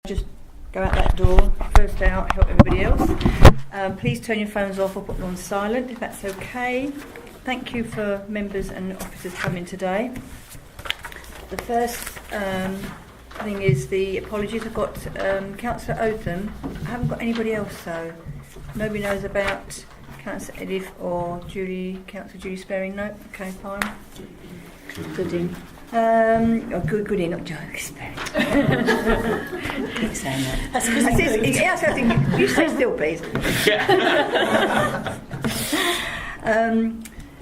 Just go out that door, first out, help everybody else. Please turn your phones off or put them on silent if that's okay. Thank you for members and officers coming today. The first thing is the apologies. I've got Councillor Otham. I haven't got anybody else though. Nobody knows about Councillor Edith or Councillor Julie Sparing. No? Okay, fine. Gooding. Gooding, not Julie Sparing. Keep saying that. That's yes, I think you say still, please.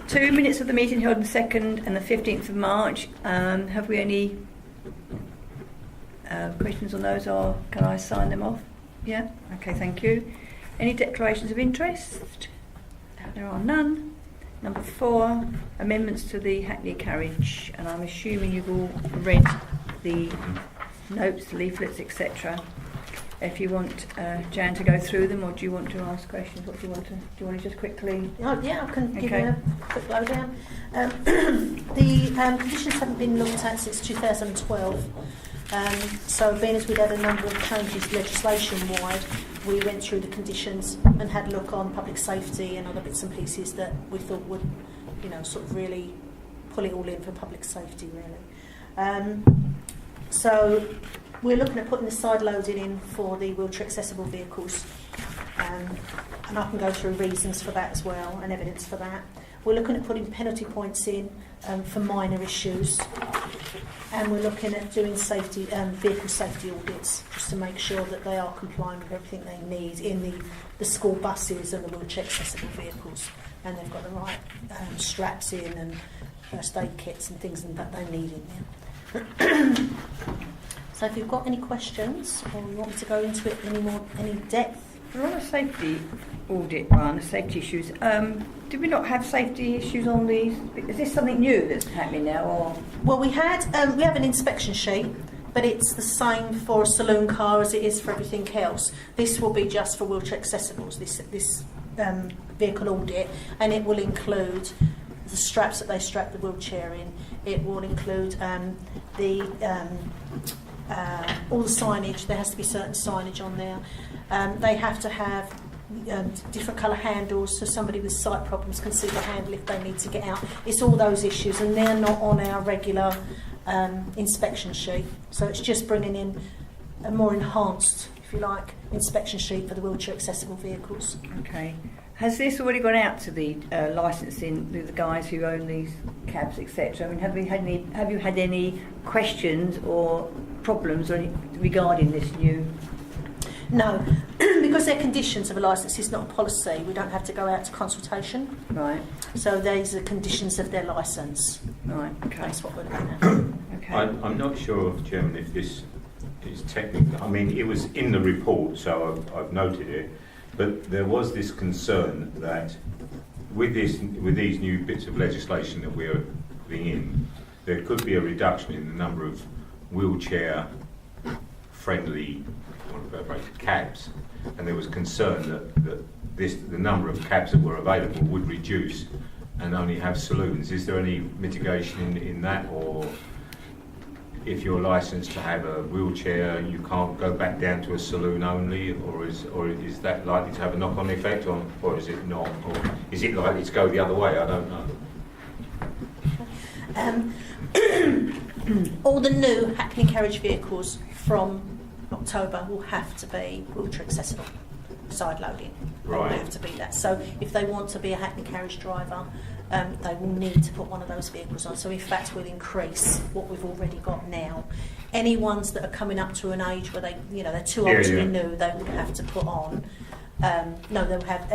2 minutes of the meeting held on the 2nd and the 15th of March. Have we any questions on those, or can I sign them off? Yeah? Okay, thank you. Any declarations of interest? There are none. Number 4, amendments to the Hackney carriage, and I'm assuming you've all read the notes, leaflets, etc. If you want Jan to go through them, or do you want to ask questions? What do you want to? Do you want to just quickly? Oh, yeah, I can give you a quick lowdown. The conditions haven't been looked at since 2012. So being as we'd had a number of changes legislation-wide, we went through the conditions and had a look on public safety and other bits and pieces that we thought would, sort of really pull it all in for public safety, really. So we're looking at putting the side loading in for the wheelchair accessible vehicles, and I can go through reasons for that as well and evidence for that. We're looking at putting penalty points in for minor issues, and we're looking at doing safety vehicle safety audits just to make sure that they are complying with everything they need in the school buses and the wheelchair accessible vehicles, and they've got the right straps in and first aid kits and things that they need in there. So if you've got any questions or you want me to go into it any depth. We're on a safety audit one, the safety issues. Did we not have safety issues on these? Is this something new that's happening now? Or? Well, we have an inspection sheet, but it's the same for a saloon car as it is for everything else. This will be just for wheelchair accessibles, this vehicle audit, and it will include the straps that they strap the wheelchair in. It will include all the signage. There has to be certain signage on there. They have to have different colour handles so somebody with sight problems can see the handle if they need to get out. It's all those issues, and they're not on our regular inspection sheet. So it's just bringing in a more enhanced, if you like, inspection sheet for the wheelchair accessible vehicles. Okay. Has this already gone out to the licensing, the guys who own these cabs, etc.? I mean, have you had any questions or problems regarding this new? No, because they're conditions of a licence, it's not a policy. We don't have to go out to consultation. Right. So these are conditions of their licence. Right. Okay. That's what we're looking at. Okay. I'm not sure, Chairman, if this is technical. I mean, it was in the report, so I've noted it. But there was this concern that with these new bits of legislation that we're putting in, there could be a reduction in the number of wheelchair-friendly cabs, and there was concern that the number of cabs that were available would reduce and only have saloons. Is there any mitigation in that, or if you're licensed to have a wheelchair, you can't go back down to a saloon only, or is that likely to have a knock-on effect, or is it not, or is it likely to go the other way? I don't know. All the new Hackney carriage vehicles from October will have to be wheelchair accessible, side loading. Right. They will have to be that. So if they want to be a Hackney carriage driver, they will need to put one of those vehicles on. So in fact, we'll increase what we've already got now. Any ones that are coming up to an age where they're too old to be new, they would have to put on. They'll have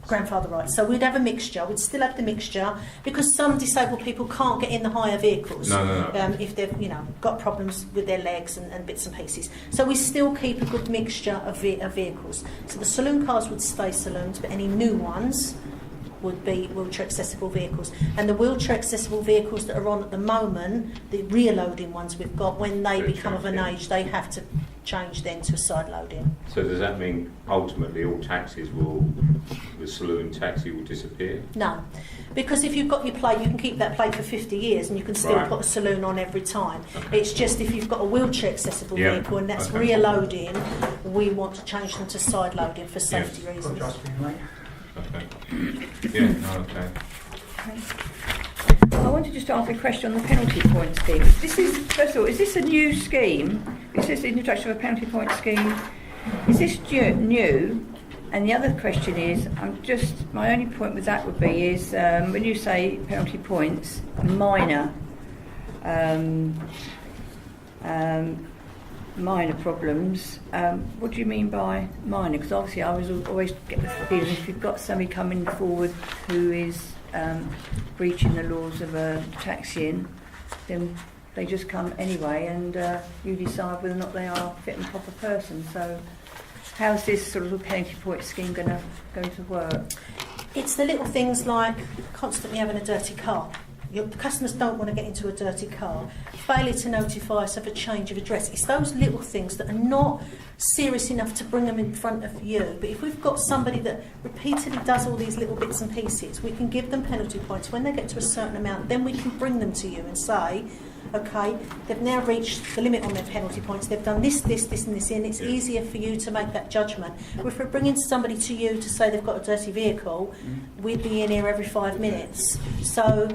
grandfather rights. So we'd have a mixture. We'd still have the mixture because some disabled people can't get in the higher vehicles. No. If they've got problems with their legs and bits and pieces. So we still keep a good mixture of vehicles. So the saloon cars would stay saloons, but any new ones would be wheelchair accessible vehicles. And the wheelchair accessible vehicles that are on at the moment, the rear loading ones we've got, when they become of an age, they have to change then to a side loading. So does that mean ultimately all taxis the saloon taxi will disappear? No, Because if you've got your plate, you can keep that plate for 50 years and you can still Right. put a saloon on every time. Okay. It's just if you've got a wheelchair accessible Yeah. vehicle and that's Okay. rear loading, we want to change them to side loading for safety reasons. Okay. Yeah, no, okay. I wanted just to ask a question on the penalty point scheme. This is, first of all, is this a new scheme? It says the introduction of a penalty point scheme. Is this new? And the other question is, my only point with that would be is when you say penalty points, minor problems. What do you mean by minor? Because obviously I was always get the feeling if you've got somebody coming forward who is breaching the laws of taxiing, then they just come anyway, and you decide whether or not they are a fit and proper person. So, how's this sort of penalty point scheme going to work? It's the little things like constantly having a dirty car. The customers don't want to get into a dirty car. Failure to notify us of a change of address. It's those little things that are not serious enough to bring them in front of you. But if we've got somebody that repeatedly does all these little bits and pieces, we can give them penalty points. When they get to a certain amount, then we can bring them to you and say, okay, they've now reached the limit on their penalty points. They've done this, and this, and it's easier for you to make that judgment. If we're bringing somebody to you to say they've got a dirty vehicle, we'd be in here every 5 minutes. So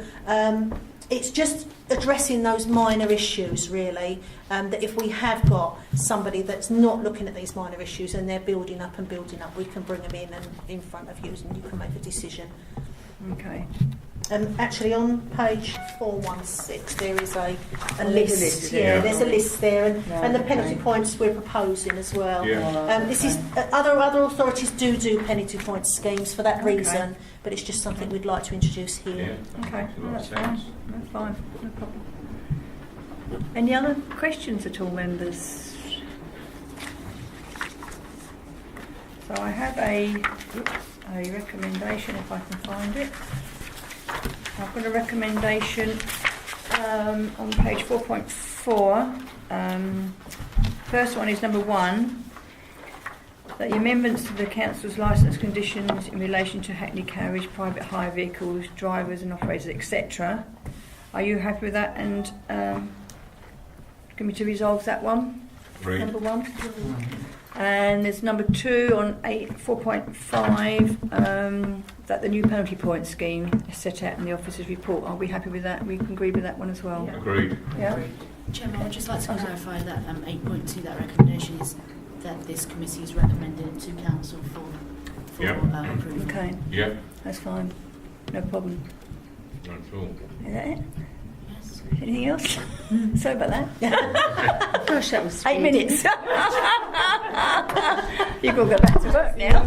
it's just addressing those minor issues, really, that if we have got somebody that's not looking at these minor issues and they're building up, we can bring them in and in front of you and you can make a decision. Okay. Actually, on page 416, there is a there's a list. list, Yeah, yeah. there's a list there, and the penalty okay. points we're proposing as well. Yeah. This is other authorities do penalty point schemes for that Okay. reason, but it's just something we'd like to introduce Yeah. here. Okay, Makes a lot well, of that's fine. sense. That's fine, no problem. Any other questions at all, members? So I have a recommendation, if I can find it. I've got a recommendation on page 4.4. First one is number 1. That the amendments to the council's licence conditions in relation to Hackney carriage, private hire vehicles, drivers and operators, etc. Are you happy with that? And can we to resolve that one? Agreed. Number 1. And there's number 2 on 4.5. That the new penalty point scheme is set out in the officer's report. Are we happy with that? We can agree with that one as well. Agreed. Yeah. Chairman, I would just like to clarify that 8.2, that recommendation is that this committee is recommended to council for Yep. approval. Okay, Yeah. that's fine. No problem. Not at all. Is that it? Yes. Anything else? Sorry about that. Gosh, that was 8 minutes. You've got to go back to work now.